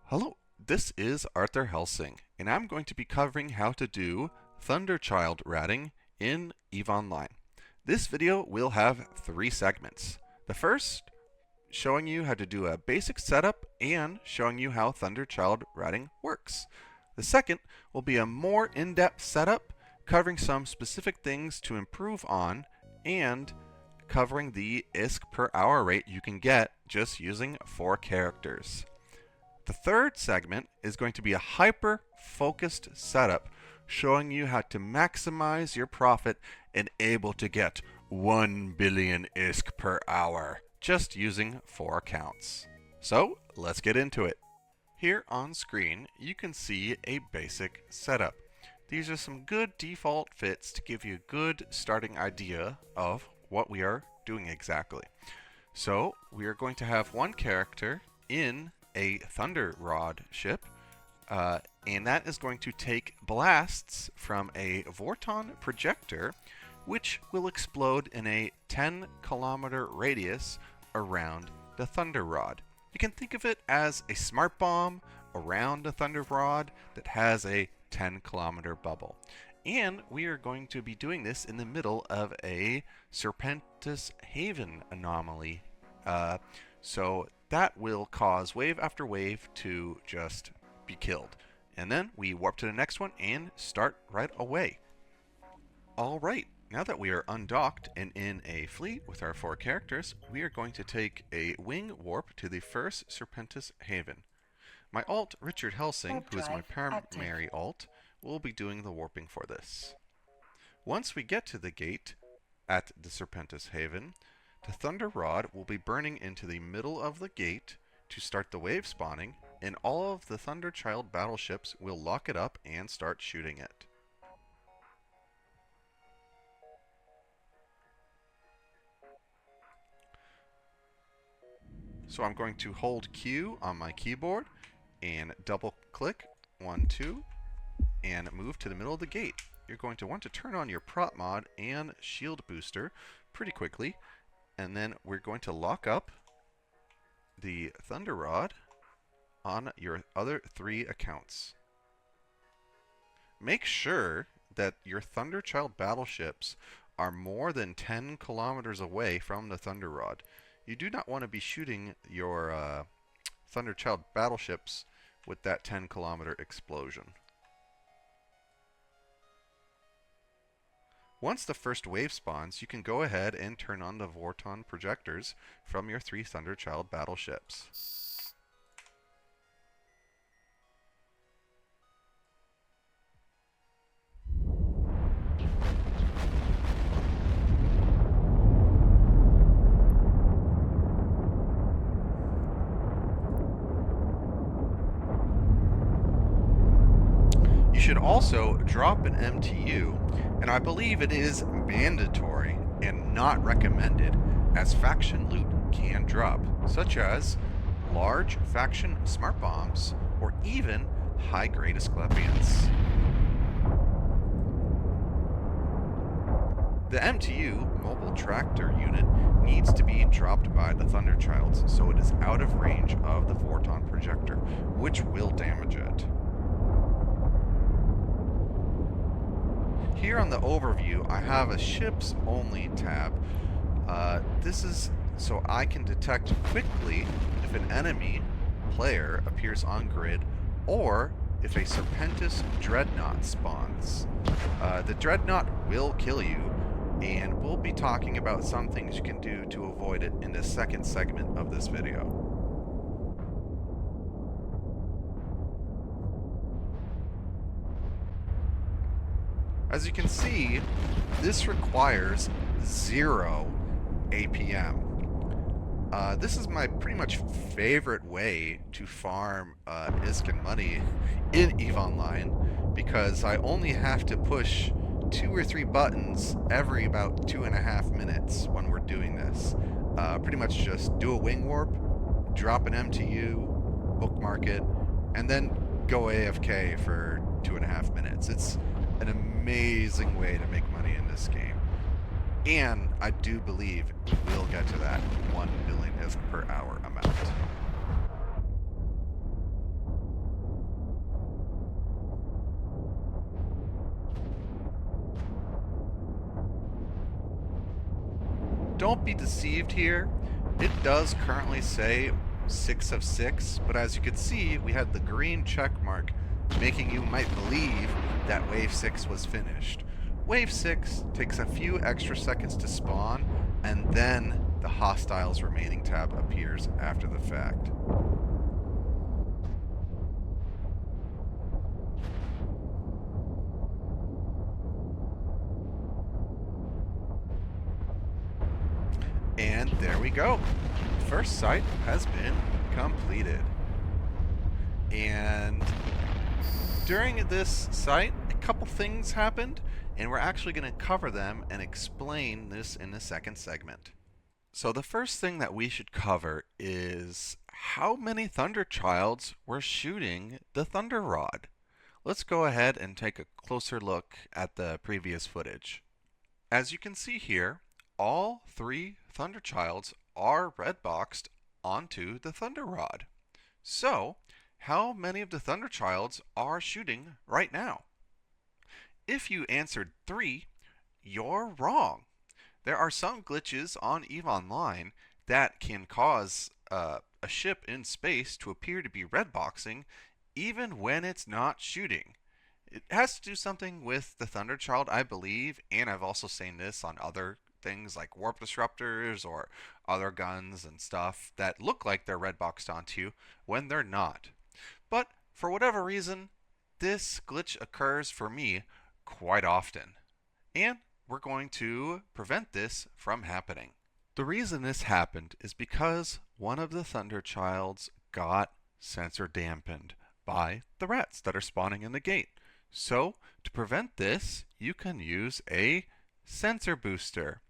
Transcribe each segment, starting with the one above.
Hello, this is Arthur Helsing, and I'm going to be covering how to do Thunderchild ratting in EVE Online. This video will have 3 segments. The first, showing you how to do a basic setup and showing you how Thunderchild ratting works. The second will be a more in-depth setup, covering some specific things to improve on, and covering the ISK per hour rate you can get just using 4 characters. The third segment is going to be a hyper-focused setup showing you how to maximize your profit and able to get 1 billion ISK per hour just using 4 accounts. So let's get into it. Here on screen you can see a basic setup. These are some good default fits to give you a good starting idea of what we are doing exactly. So we are going to have one character in a ThunderRod ship, and that is going to take blasts from a Vorton projector, which will explode in a 10-kilometer radius around the ThunderRod. You can think of it as a smart bomb around a ThunderRod that has a 10-kilometer bubble. And we are going to be doing this in the middle of a Serpentis Haven anomaly. So that will cause wave after wave to just be killed. And then we warp to the next one and start right away. Alright, now that we are undocked and in a fleet with our 4 characters, we are going to take a wing warp to the first Serpentis Haven. My alt, Richard Helsing, who is my primary alt, will be doing the warping for this. Once we get to the gate at the Serpentis Haven, the ThunderRod will be burning into the middle of the gate to start the wave spawning, and all of the Thunderchild battleships will lock it up and start shooting it. So I'm going to hold Q on my keyboard and double click 1, 2, and move to the middle of the gate. You're going to want to turn on your prop mod and shield booster pretty quickly. And then we're going to lock up the ThunderRod on your other 3 accounts. Make sure that your Thunderchild battleships are more than 10 kilometers away from the ThunderRod. You do not want to be shooting your Thunderchild battleships with that 10-kilometer explosion. Once the first wave spawns, you can go ahead and turn on the Vorton projectors from your 3 Thunderchild battleships. You should also drop an MTU, and I believe it is mandatory and not recommended, as faction loot can drop, such as large faction smart bombs or even high-grade Asclepions. The MTU, Mobile Tractor Unit, needs to be dropped by the Thunderchilds, so it is out of range of the Vorton projector, which will damage it. Here on the overview, I have a ships only tab. This is so I can detect quickly if an enemy player appears on grid or if a Serpentis Dreadnought spawns. The Dreadnought will kill you, and we'll be talking about some things you can do to avoid it in the second segment of this video. As you can see, this requires 0 APM. This is my pretty much favorite way to farm ISK and money in EVE Online, because I only have to push 2 or 3 buttons every about 2.5 minutes when we're doing this. Pretty much just do a wing warp, drop an MTU, bookmark it, and then go AFK for 2.5 minutes. It's an amazing way to make money in this game. And I do believe it will get to that 1 billion ISK per hour amount. don't be deceived here. It does currently say 6 of 6, but as you can see, we had the green check mark, making you might believe that Wave 6 was finished. Wave 6 takes a few extra seconds to spawn, and then the Hostiles Remaining tab appears after the fact. And there we go. First site has been completed. And during this site, a couple things happened, and we're actually going to cover them and explain this in the second segment. So the first thing that we should cover is how many Thunderchilds were shooting the ThunderRod. Let's go ahead and take a closer look at the previous footage. As you can see here, all 3 Thunderchilds are red boxed onto the ThunderRod. So, how many of the Thunderchilds are shooting right now? If you answered 3, you're wrong. There are some glitches on EVE Online that can cause a ship in space to appear to be red boxing even when it's not shooting. It has to do something with the Thunderchild, I believe, and I've also seen this on other things like warp disruptors or other guns and stuff that look like they're red boxed onto you when they're not. But for whatever reason, this glitch occurs for me quite often, and we're going to prevent this from happening. The reason this happened is because one of the Thunderchilds got sensor dampened by the rats that are spawning in the gate. So to prevent this, you can use a sensor booster.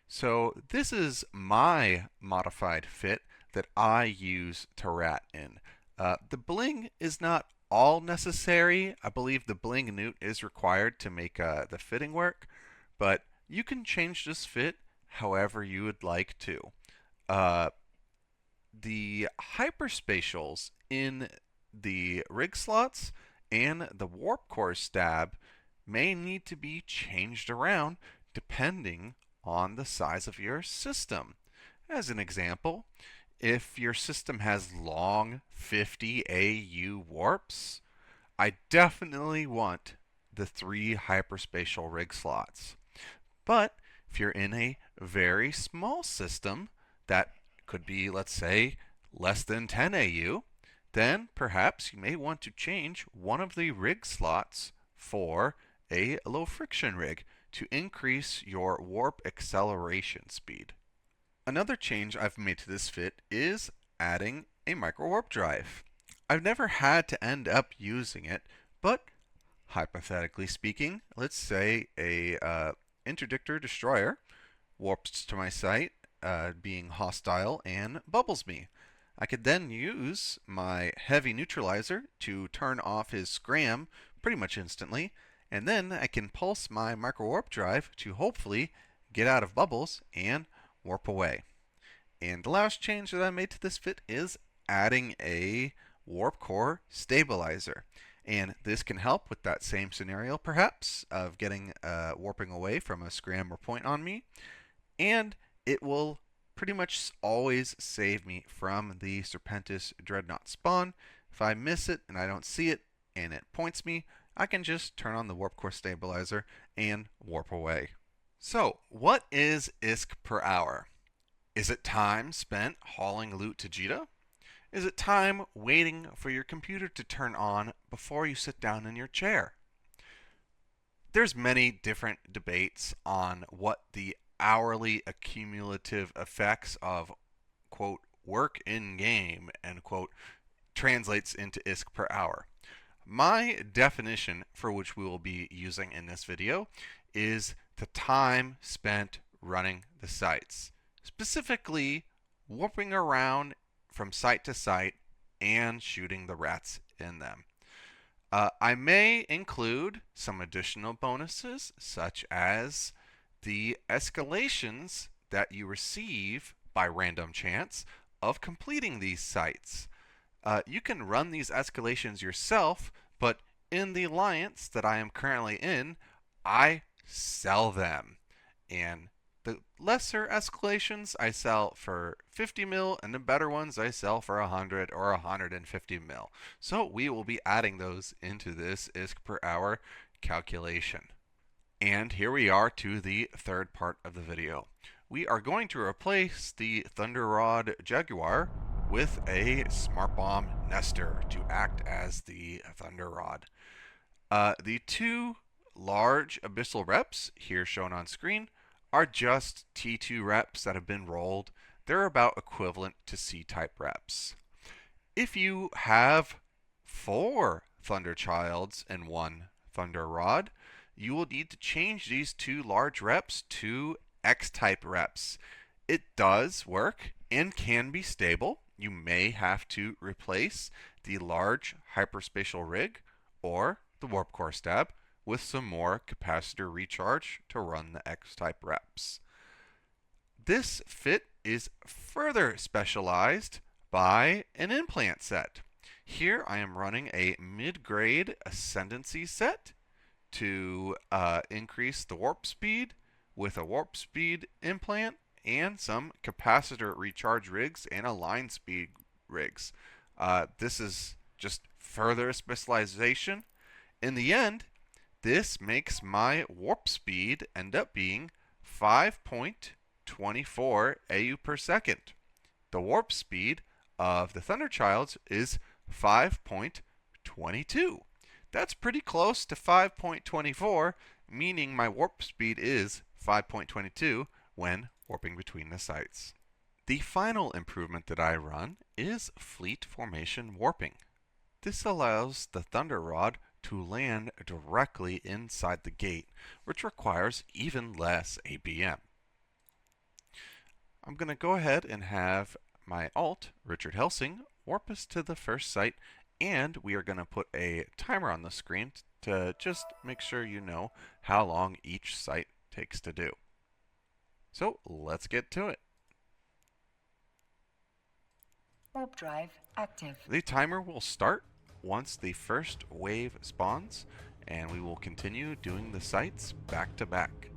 So this is my modified fit that I use to rat in. The bling is not all necessary. I believe the bling newt is required to make the fitting work, but you can change this fit however you would like to. The hyperspatials in the rig slots and the warp core stab may need to be changed around depending on the size of your system. As an example, if your system has long 50 AU warps, I definitely want the 3 hyperspatial rig slots. But if you're in a very small system that could be, let's say, less than 10 AU, then perhaps you may want to change one of the rig slots for a low friction rig to increase your warp acceleration speed. Another change I've made to this fit is adding a Microwarpdrive. I've never had to end up using it, but hypothetically speaking, let's say a interdictor destroyer warps to my site, being hostile, and bubbles me. I could then use my heavy neutralizer to turn off his scram pretty much instantly, and then I can pulse my Microwarpdrive to hopefully get out of bubbles and warp away. And the last change that I made to this fit is adding a warp core stabilizer. And this can help with that same scenario, perhaps, of getting warping away from a scram or point on me. And it will pretty much always save me from the Serpentis Dreadnought spawn. If I miss it and I don't see it and it points me, I can just turn on the warp core stabilizer and warp away. So, what is ISK per hour? Is it time spent hauling loot to Jita? Is it time waiting for your computer to turn on before you sit down in your chair? There's many different debates on what the hourly accumulative effects of, quote, work in game, end quote, translates into ISK per hour. My definition, for which we will be using in this video, is the time spent running the sites. Specifically, warping around from site to site and shooting the rats in them. I may include some additional bonuses, such as the escalations that you receive by random chance of completing these sites. You can run these escalations yourself, but in the alliance that I am currently in, I sell them. And The lesser escalations I sell for 50 mil, and the better ones I sell for 100 or 150 mil. So we will be adding those into this ISK per hour calculation. And here we are to the third part of the video. We are going to replace the ThunderRod Jaguar with a Smart Bomb Nester to act as the ThunderRod. The two large abyssal reps, here shown on screen, are just T2 reps that have been rolled. They're about equivalent to C-type reps. If you have 4 Thunderchilds and 1 ThunderRod, you will need to change these two large reps to X-type reps. It does work and can be stable. You may have to replace the large hyperspatial rig or the warp core stab with some more capacitor recharge to run the X-type reps. This fit is further specialized by an implant set. Here I am running a mid-grade ascendancy set to increase the warp speed with a warp speed implant and some capacitor recharge rigs and a line speed rigs. This is just further specialization. In the end, this makes my warp speed end up being 5.24 AU per second. The warp speed of the Thunderchilds is 5.22. That's pretty close to 5.24, meaning my warp speed is 5.22 when warping between the sites. The final improvement that I run is fleet formation warping. This allows the ThunderRod to land directly inside the gate, which requires even less ABM. I'm going to go ahead and have my alt, Richard Helsing, warp us to the first site, and we are going to put a timer on the screen to just make sure you know how long each site takes to do. So let's get to it. Warp drive active. The timer will start once the first wave spawns, and we will continue doing the sites back to back.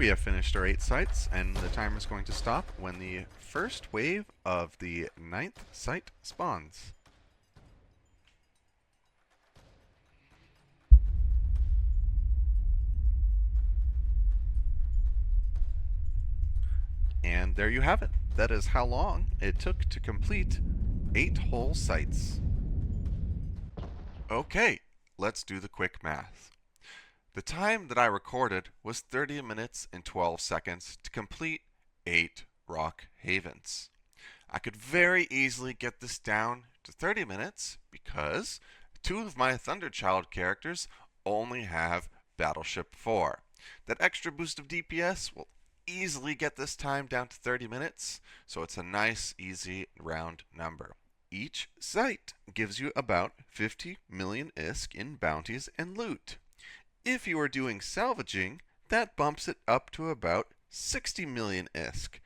We have finished our 8 sites, and the timer is going to stop when the first wave of the 9th site spawns. And there you have it. That is how long it took to complete 8 whole sites. Okay, let's do the quick math. The time that I recorded was 30 minutes and 12 seconds to complete 8 rock havens. I could very easily get this down to 30 minutes because 2 of my Thunderchild characters only have Battleship 4. That extra boost of DPS will easily get this time down to 30 minutes, so it's a nice, easy, round number. Each site gives you about 50 million ISK in bounties and loot. If you are doing salvaging, that bumps it up to about 60 million ISK.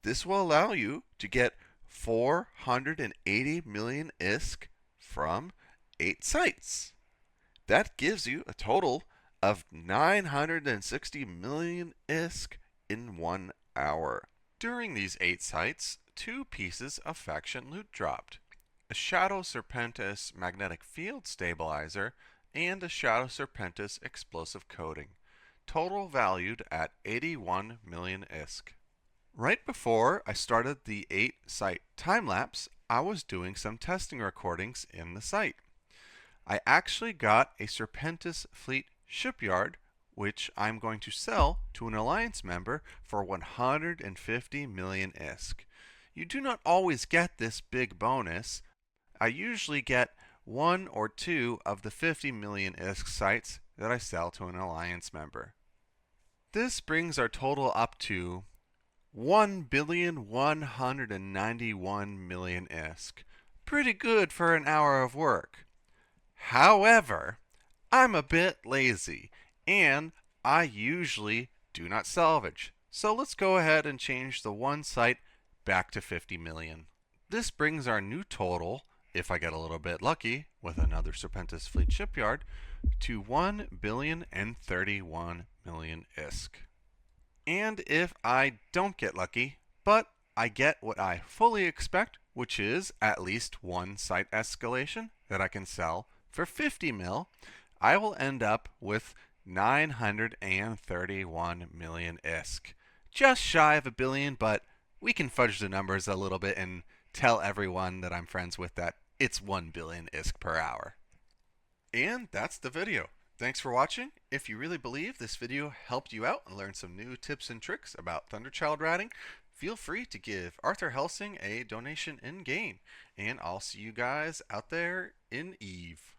This will allow you to get 480 million ISK from 8 sites. That gives you a total of 960 million ISK in 1 hour. During these 8 sites, 2 pieces of faction loot dropped: a Shadow Serpentis magnetic field stabilizer and a Shadow Serpentis explosive coating, total valued at 81 million ISK. Right before I started the 8 site time-lapse, I was doing some testing recordings in the site. I actually got a Serpentis fleet shipyard, which I'm going to sell to an alliance member for 150 million ISK. You do not always get this big bonus. I usually get 1 or 2 of the 50 million ISK sites that I sell to an alliance member. This brings our total up to 1,191,000,000 ISK. Pretty good for an hour of work. However, I'm a bit lazy, and I usually do not salvage. So let's go ahead and change the one site back to 50 million. This brings our new total, if I get a little bit lucky with another Serpentis fleet shipyard, to 1,031,000,000 ISK. And if I don't get lucky, but I get what I fully expect, which is at least one site escalation that I can sell for 50 mil, I will end up with 931 million ISK. Just shy of a billion, but we can fudge the numbers a little bit and tell everyone that I'm friends with that it's 1 billion ISK per hour. And that's the video. Thanks for watching. If you really believe this video helped you out and learned some new tips and tricks about Thunderchild ratting, feel free to give Arthur Helsing a donation in-game. And I'll see you guys out there in Eve.